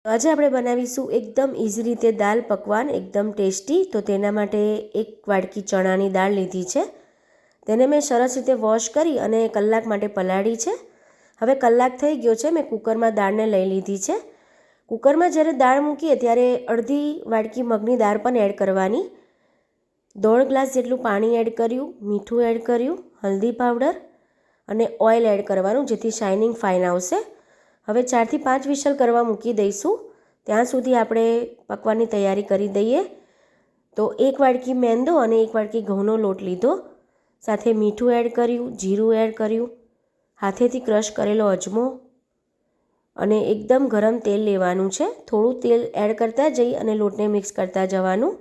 આજે આપણે બનાવીશું એકદમ ઇઝી રીતે દાલ પકવાન, એકદમ ટેસ્ટી। તો તેના માટે 1 વાટકી ચણાની દાળ લીધી છે। તેને મેં સરસ રીતે વોશ કરી અને કલાક માટે પલાળી છે। હવે કલાક થઈ ગયો છે। મેં કુકરમાં દાળને લઈ લીધી છે। કુકરમાં જ્યારે દાળ મૂકીએ ત્યારે અડધી વાટકી મગની દાળ પણ એડ કરવાની। 1.5 ગ્લાસ જેટલું પાણી એડ કર્યું, મીઠું એડ કર્યું, હલ્દી પાવડર અને ઓઇલ એડ કરવાનું, જેથી શાઇનિંગ ફાઇન આવશે। હવે 4 થી 5 વિસલ કરવા મૂકી દઈશું। ત્યાં સુધી આપણે પકવાનની તૈયારી કરી દઈએ। તો 1 વાટકી મેંદો અને 1 વાટકી ઘઉંનો લોટ લીધો, સાથે મીઠું એડ કર્યું, જીરું એડ કર્યું, હાથેથી ક્રશ કરેલો અજમો અને એકદમ ગરમ તેલ લેવાનું છે। થોડું તેલ એડ કરતા જઈ અને લોટને મિક્સ કરતા જવાનું।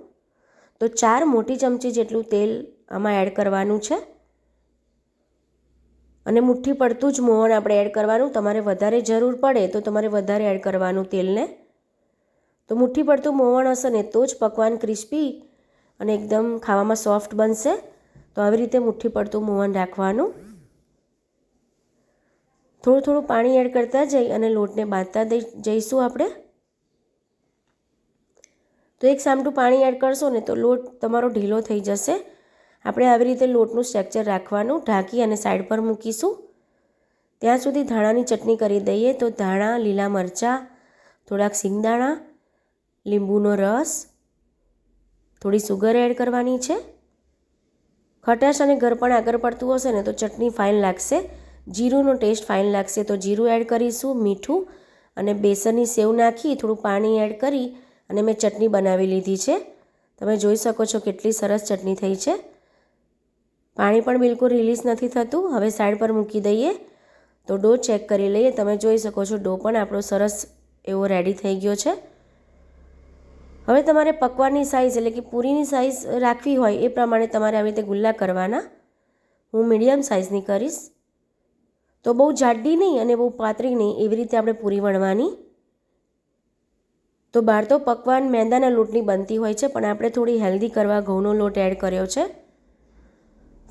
તો 4 મોટી ચમચી જેટલું તેલ આમાં એડ કરવાનું છે અને મુઠ્ઠી પડતું જ મોવણ આપણે એડ કરવાનું। તમારે વધારે જરૂર પડે તો તમારે વધારે એડ કરવાનું તેલને। તો મુઠ્ઠી પડતું મોવણ હશે ને તો જ પકવાન ક્રિસ્પી અને એકદમ ખાવામાં સોફ્ટ બનશે। તો આવી રીતે મુઠ્ઠી પડતું મોવણ રાખવાનું। થોડું થોડું પાણી એડ કરતા જઈ અને લોટને બાંધતા જઈશું આપણે। તો એક સામટું પાણી એડ કરશો ને તો લોટ તમારો ઢીલો થઈ જશે। આપણે આવી રીતે લોટનું સ્ટ્રક્ચર રાખવાનું, ઢાંકી અને સાઈડ પર મૂકીશું। ત્યાં સુધી ધાણાની ચટણી કરી દઈએ। તો ધાણા, લીલા મરચાં, થોડાક સિંગદાણા, લીંબુનો રસ, થોડી સુગર એડ કરવાની છે। ખટાશ અને ગરપણ આગળ પડતું હશે ને તો ચટણી ફાઇન લાગશે। જીરુંનો ટેસ્ટ ફાઇન લાગશે તો જીરું એડ કરીશું, મીઠું અને બેસનની સેવ નાખી થોડું પાણી એડ કરી અને મેં ચટણી બનાવી લીધી છે। તમે જોઈ શકો છો કેટલી સરસ ચટણી થઈ છે। પાણી પણ બિલકુલ રિલીઝ નથી થતું। હવે સાઈડ પર મૂકી દઈએ। તો ડો ચેક કરી લઈએ। તમે જોઈ શકો છો ડો પણ આપણો સરસ એવો રેડી થઈ ગયો છે। હવે તમારે પકવાનની સાઇઝ એટલે કે પૂરીની સાઇઝ રાખવી હોય એ પ્રમાણે તમારે આવી રીતે ગુલ્લા કરવાના। હું મીડિયમ સાઇઝની કરીશ। તો બહુ જાડી નહીં અને બહુ પાતળી નહીં, એવી રીતે આપણે પૂરી વણવાની। તો બહાર તો પકવાન મેંદાના લોટની બનતી હોય છે, પણ આપણે થોડી હેલ્ધી કરવા ઘઉંનો લોટ એડ કર્યો છે।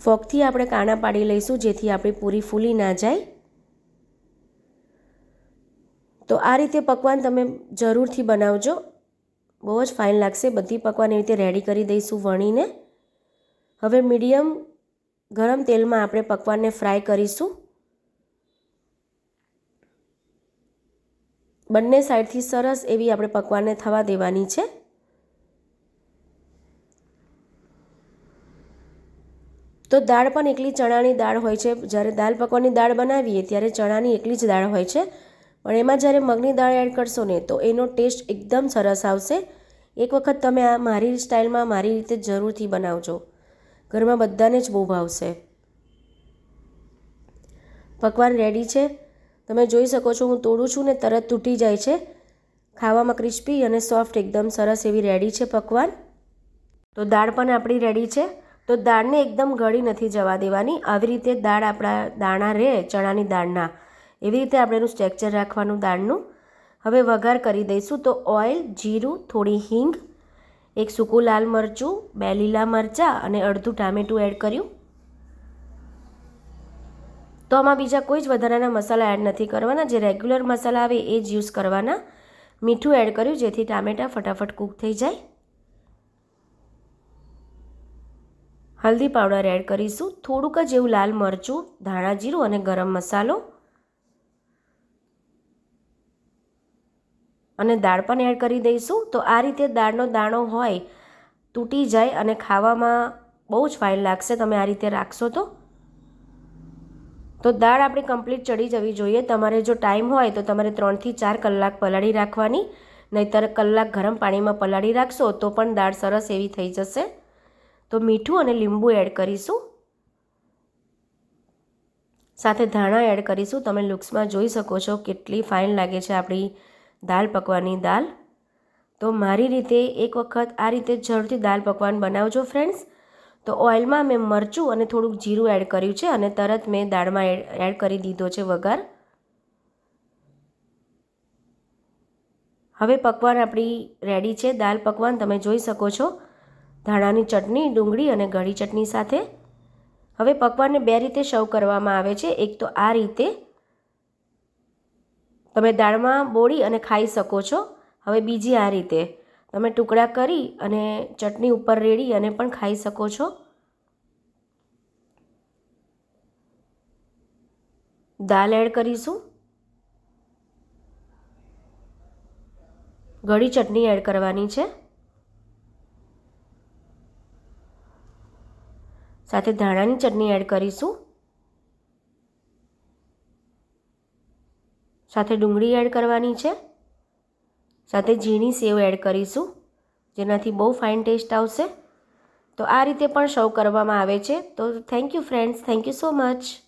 ફોકથી આપણે કાણા પાડી લઈશું જેથી આપણી પૂરી ફૂલી ના જાય। તો આ રીતે પકવાન તમે જરૂરથી બનાવજો, બહુ જ ફાઇન લાગશે। બધી પકવાન એવી રીતે રેડી કરી દઈશું વણીને। હવે મીડિયમ ગરમ તેલમાં આપણે પકવાનને ફ્રાય કરીશું। બંને સાઈડથી સરસ એવી આપણે પકવાનને થવા દેવાની છે। તો દાળ પણ એકલી ચણાની દાળ હોય છે। જ્યારે દાલ પકવાનની દાળ બનાવીએ ત્યારે ચણાની એકલી જ દાળ હોય છે, પણ એમાં જ્યારે મગની દાળ એડ કરશો ને તો એનો ટેસ્ટ એકદમ સરસ આવશે। એક વખત તમે આ મારી સ્ટાઇલમાં મારી રીતે જરૂરથી બનાવજો, ઘરમાં બધાને જ બહુ ભાવશે। પકવાન રેડી છે। તમે જોઈ શકો છો હું તોડું છું ને તરત તૂટી જાય છે। ખાવામાં ક્રિસ્પી અને સોફ્ટ એકદમ સરસ એવી રેડી છે પકવાન। તો દાળ પણ આપણી રેડી છે। તો દાળને એકદમ ગળી નથી જવા દેવાની। આવી રીતે દાળ આપણા દાણા રહે ચણાની દાળના, એવી રીતે આપણે એનું સ્ટ્રક્ચર રાખવાનું દાળનું। હવે વઘાર કરી દઈશું। તો ઓઇલ, જીરું, થોડી હિંગ, 1 સૂકું લાલ મરચું, 2 લીલા મરચાં અને અડધું ટામેટું એડ કર્યું। તો આમાં બીજા કોઈ જ વધારાના મસાલા એડ નથી કરવાના, જે રેગ્યુલર મસાલા આવે એ જ યુઝ કરવાના। મીઠું એડ કર્યું જેથી ટામેટાં ફટાફટ કૂક થઈ જાય। હલ્દી પાવડર એડ કરીશું, થોડુંક જ એવું લાલ મરચું, ધાણા જીરું અને ગરમ મસાલો અને દાળ પણ એડ કરી દઈશું। તો આ રીતે દાળનો દાણો હોય તૂટી જાય અને ખાવામાં બહુ જ ફાઇન લાગશે તમે આ રીતે રાખશો તો। તો દાળ આપણી કમ્પ્લીટ ચડી જવી જોઈએ। તમારે જો ટાઈમ હોય તો તમારે 3 થી 4 કલાક પલાળી રાખવાની, નહીંતર કલાક ગરમ પાણીમાં પલાળી રાખશો તો પણ દાળ સરસ એવી થઈ જશે। તો મીઠું અને લીંબુ એડ કરીશું, સાથે ધાણા એડ કરીશું। તમે લુક્સમાં જોઈ શકો છો કેટલી ફાઇન લાગે છે આપણી દાલ પકવાનની દાલ। તો મારી રીતે એક વખત આ રીતે જરૂરથી દાલ પકવાન બનાવજો ફ્રેન્ડ્સ। તો ઓઇલમાં મેં મરચું અને થોડુંક જીરું એડ કર્યું છે અને તરત મેં દાળમાં એડ કરી દીધો છે વઘાર। હવે પકવાન આપણી રેડી છે, દાલ પકવાન તમે જોઈ શકો છો ધાણાની ચટણી, ડુંગળી અને ગળી ચટણી સાથે। હવે પકવાનને 2 રીતે સર્વ કરવામાં આવે છે। એક તો આ રીતે તમે દાળમાં બોળી અને ખાઈ શકો છો, હવે બીજી આ રીતે તમે ટુકડા કરી અને ચટણી ઉપર રેડી અને પણ ખાઈ શકો છો. દાલ એડ કરીશું. ગળી ચટણી એડ કરવાની છે. સાથે ધાણાની ચટણી એડ કરીશું. સાથે ડુંગળી એડ કરવાની છે. સાથે ઝીણી સેવ એડ કરીશું, જેનાથી બહુ ફાઇન ટેસ્ટ આવશે. તો આ રીતે પણ સર્વ કરવામાં આવે છે. તો thank you friends, thank you so much.